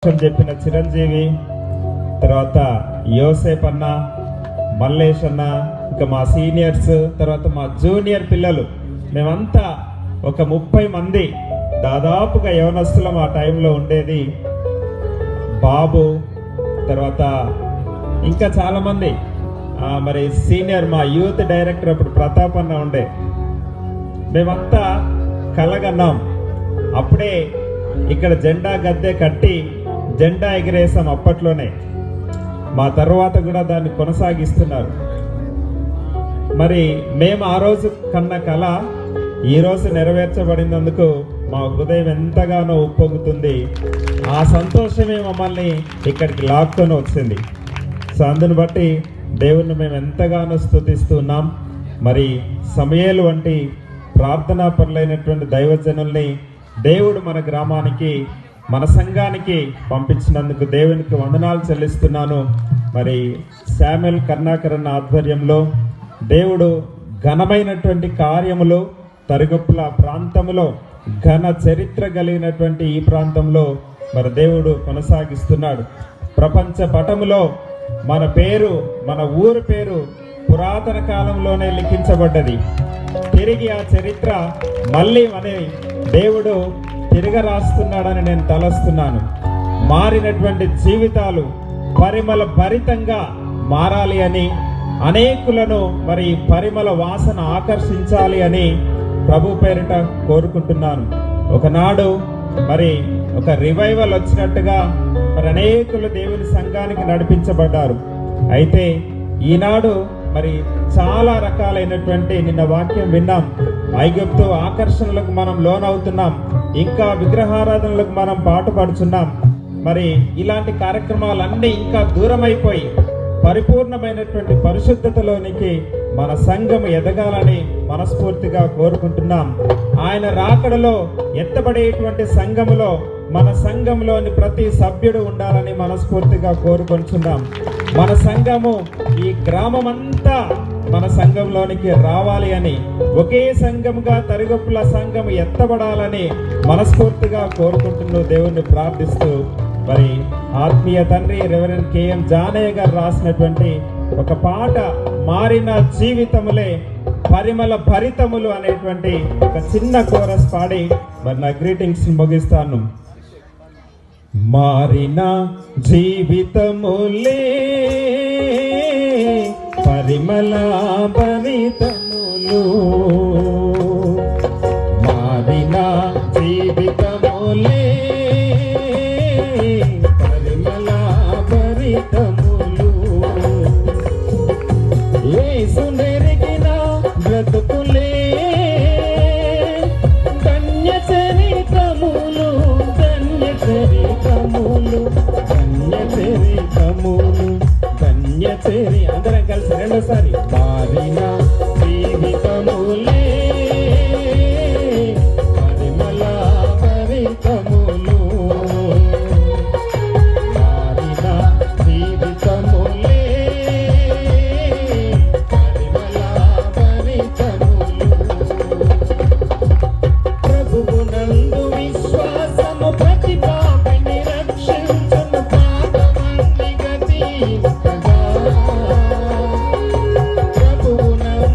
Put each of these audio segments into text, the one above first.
చెప్పిన చిరంజీవి, తర్వాత యోసేప్ అన్న, మల్లేష్ అన్న, ఇంకా మా సీనియర్స్, తర్వాత మా జూనియర్ పిల్లలు, మేమంతా ఒక 30 మంది దాదాపుగా యవనస్తులం ఆ టైంలో ఉండేది. బాబు, తర్వాత ఇంకా చాలామంది, మరి సీనియర్ మా యూత్ డైరెక్టర్ అప్పుడు ప్రతాప్ అన్న ఉండే. మేమంతా కలగన్నాం. అప్పుడే ఇక్కడ జెండా గద్దె కట్టి జెండా ఎగిరేసాం అప్పట్లోనే. మా తర్వాత కూడా దాన్ని కొనసాగిస్తున్నారు. మరి మేము ఆ రోజు కన్న కళ ఈరోజు నెరవేర్చబడినందుకు మా హృదయం ఎంతగానో ఉప్పొంగుతుంది. ఆ సంతోషమే మమ్మల్ని ఇక్కడికి లాక్కొని వచ్చింది. సో అందుని బట్టి దేవుణ్ణి మేము ఎంతగానో స్తుతిస్తున్నాం. మరి సమయేలు వంటి ప్రార్థనా పరులైనటువంటి దైవజనుల్ని దేవుడు మన గ్రామానికి, మన సంఘానికి పంపించినందుకు దేవునికి వందనాలు చెల్లిస్తున్నాను. మరి శామ్యూల్ కర్ణాకరణ ఆధ్వర్యంలో దేవుడు ఘనమైనటువంటి కార్యములు తరుగుప్పుల ప్రాంతంలో, ఘన చరిత్ర కలిగినటువంటి ఈ ప్రాంతంలో మరి దేవుడు కొనసాగిస్తున్నాడు. ప్రపంచ పటములో మన పేరు, మన ఊరు పేరు పురాతన కాలంలోనే లిఖించబడ్డది. తిరిగి ఆ చరిత్ర మళ్ళీ మన దేవుడు తిరగ రాస్తున్నాడని నేను తలస్తున్నాను. మారినటువంటి జీవితాలు పరిమళ భరితంగా మారాలి అని, అనేకులను మరి పరిమళ వాసన ఆకర్షించాలి అని ప్రభు పేరిట కోరుకుంటున్నాను. ఒకనాడు మరి ఒక రివైవల్ వచ్చినట్టుగా మరి అనేకులు దేవుని సంఘానికి నడిపించబడ్డారు. అయితే ఈనాడు మరి చాలా రకాలైనటువంటి, నిన్న వాక్యం విన్నాం, ఐగుప్తు ఆకర్షణలకు మనం లోనవుతున్నాం, ఇంకా విగ్రహారాధనలకు మనం పాటుపడుచున్నాం. మరి ఇలాంటి కార్యక్రమాలన్నీ ఇంకా దూరం అయిపోయి పరిపూర్ణమైనటువంటి పరిశుద్ధతలోనికి మన సంఘం ఎదగాలని మనస్ఫూర్తిగా కోరుకుంటున్నాం. ఆయన రాకడలో ఎత్తబడేటువంటి సంఘములో మన సంఘంలోని ప్రతి సభ్యుడు ఉండాలని మనస్ఫూర్తిగా కోరుకుంటున్నాం. మన సంఘము, ఈ గ్రామం అంతా మన సంఘంలోనికి రావాలి అని, ఒకే సంఘముగా తరిగొప్పుల సంఘం ఎత్తబడాలని మనస్ఫూర్తిగా కోరుకుంటున్న దేవుణ్ణి ప్రార్థిస్తూ, మరి ఆత్మీయ తండ్రి రెవరెండ్ కేఎం జానయ్య గారు రాసినటువంటి ఒక పాట, మారిన జీవితములే పరిమళ భరితములు అనేటువంటి ఒక చిన్న కోరస్ పాడి మరి నా గ్రీటింగ్స్ ముగిస్తాను. మారిన జీవితములే పరిమళ భరితములు, మారిన జీవితములే పరిమళ భరితములు, యేసు నెరిగిన బ్రతుకులే ధన్య చరితములు, ధన్య చరితములు, ధన్య చరితములు, ధన్య చరి. అందరం కలిసి రెండోసారి. మారిన జీవితములే పరిమళ భరితములు, మారిన జీవితములే పరిమళ భరితములు. ప్రభువునందు విశ్వాసము ప్రతి పాపిని రక్షించును పాపమన్ని గతించగా, ప్రభువునందు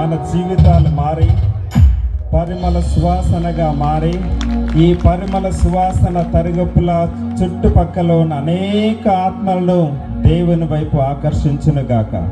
మన జీవితాలు మారి పరిమళ సువాసనగా మారి ఈ పరిమళ సువాసన తరిగొప్పుల చుట్టుపక్కల ఉన్న అనేక ఆత్మలను దేవుని వైపు ఆకర్షించునుగాక.